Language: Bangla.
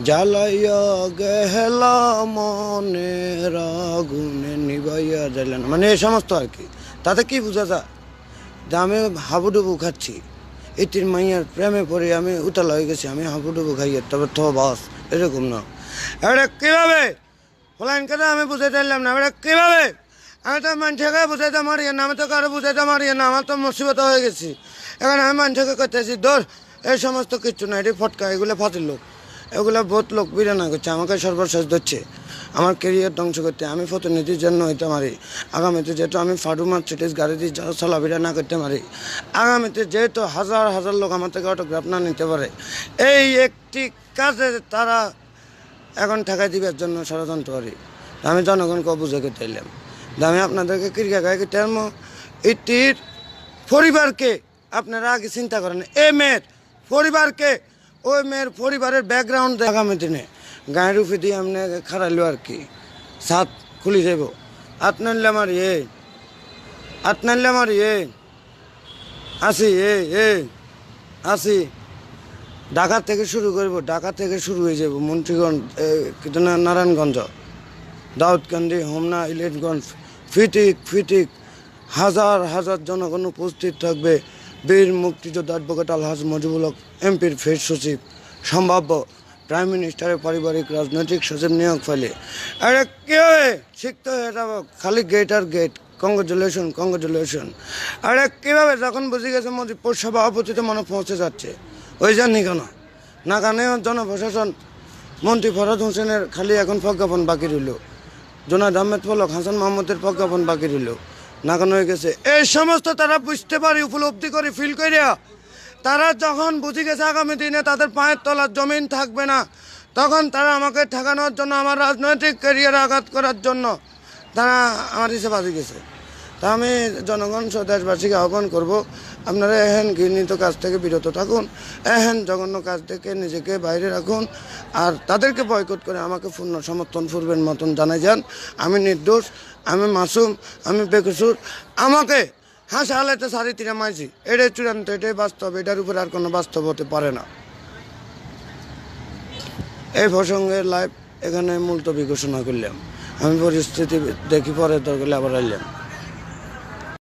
জ্বালাইয়া গেলা মনের আগুনে নিবাইয়া জ্বালেন, মানে এই সমস্ত আর কি। তাতে কি বোঝা যায় যে আমি হাবুডুবু খাচ্ছি, ইতির মাইয়ার প্রেমে পড়ে আমি উতাল হয়ে গেছি, আমি হাবুডুবু খাইয়ে তবে তো বাস, এরকম না। এটা কীভাবে ফলাইন কথা আমি বুঝাইতে পারলাম না, এটা কীভাবে? আমি তো মানুষকে বুঝাইতে মারিয়ে না, আমি তো কারো বুঝাইতে মারিয়ে না, আমার তো মুসিবত হয়ে গেছি। এখন আমি মানুষকে করতেছি দোষ, এই সমস্ত কিচ্ছু না, এটি ফটকা, এগুলো ফাতির লোক, এগুলো বহুত লোক বিরানা করছে, আমাকে সর্বশেষ ধরছে আমার কেরিয়ার ধ্বংস করতে। আমি প্রতিনিধির জন্য হইতে পারি আগামীতে, যেহেতু আমি ফাডু মার্সিডিজ গাড়ি দিয়ে চলাফেরা না করতে পারি, আগামীতে যেহেতু হাজার হাজার লোক আমার থেকে অটোগ্রাফ না নিতে পারে, এই একটি কাজে তারা এখন ঠেকাই দিবার জন্য ষড়যন্ত্র করি। আমি জনগণকে বুঝে করতে এলাম, আমি আপনাদেরকে ক্রিয়া গায়ে করতে পারবো। এটির পরিবারকে আপনারা আগে চিন্তা করেন, এই মেয়ের পরিবারকে, ওই মেয়ের পরিবারের ব্যাকগ্রাউন্ড আগামী দিনে গায়ের উপে দিয়ে আপনি খারাইলো আর কি, ছাদ খুলি যাব। আপনারলে আমার আপনারলে আমার আসি আসি ঢাকা থেকে শুরু করব, ঢাকা থেকে শুরু হয়ে যাব মন্ত্রীগঞ্জ, নারায়ণগঞ্জ, দাউদকান্দি, হোমনা, ইলেটগঞ্জ, ফিটিক হাজার হাজার জনগণ উপস্থিত থাকবে। বীর মুক্তিযোদ্ধা অ্যাডভোকেট আলহাজ মজিবুল হক এমপির ফের সচিব, সম্ভাব্য প্রাইম মিনিস্টারের পারিবারিক রাজনৈতিক সচিব নিয়োগ ফেলে। আরে কী হবে শিখতে হয়ে যাব, খালি গেট আর গেট। কংগ্রেচুলেশন। আরে কীভাবে যখন বুঝে গেছে মজিবপুর সভাপতিতে মনে পৌঁছে যাচ্ছে, ওই জানি কেন না কানে জনপ্রশাসন মন্ত্রী ফরহাদ হোসেনের খালি এখন প্রজ্ঞাপন বাকি রইল, জোনায়েদ আহমেদ পলক, হাসান মাহমুদের প্রজ্ঞাপন বাকি রইল, নাকান হয়ে গেছে। এই সমস্ত তারা বুঝতে পারি, উপলব্ধি করে, ফিল করিয়া তারা যখন বুঝে গেছে আগামী দিনে তাদের পায়ের তলার জমিন থাকবে না, তখন তারা আমাকে ঠেকানোর জন্য, আমার রাজনৈতিক ক্যারিয়ার আঘাত করার জন্য তারা আমার হিসেবে বাজি গেছে। তা আমি জনগণ দেশবাসীকে আহ্বান করব, আপনারা এহেন ঘৃণিত কাজ থেকে বিরত থাকুন, এহেন জঘন্য কাজ থেকে নিজেকে বাইরে রাখুন, আর তাদেরকে বয়কট করে আমাকে পূর্ণ সমর্থন পূর্বের মতন জানাই যান। আমি নির্দোষ, আমি মাসুম, আমি বেকসুর। আমাকে হাসা হালাইতে সারি তিরা মাইছি, এটাই চূড়ান্ত, এটাই বাস্তব, এটার উপরে আর কোনো বাস্তব হতে পারে না। এই প্রসঙ্গে লাইভ এখানে মুলতবি ঘোষণা করলাম। আমি পরিস্থিতি দেখি পরে দরকার আবার আইলাম।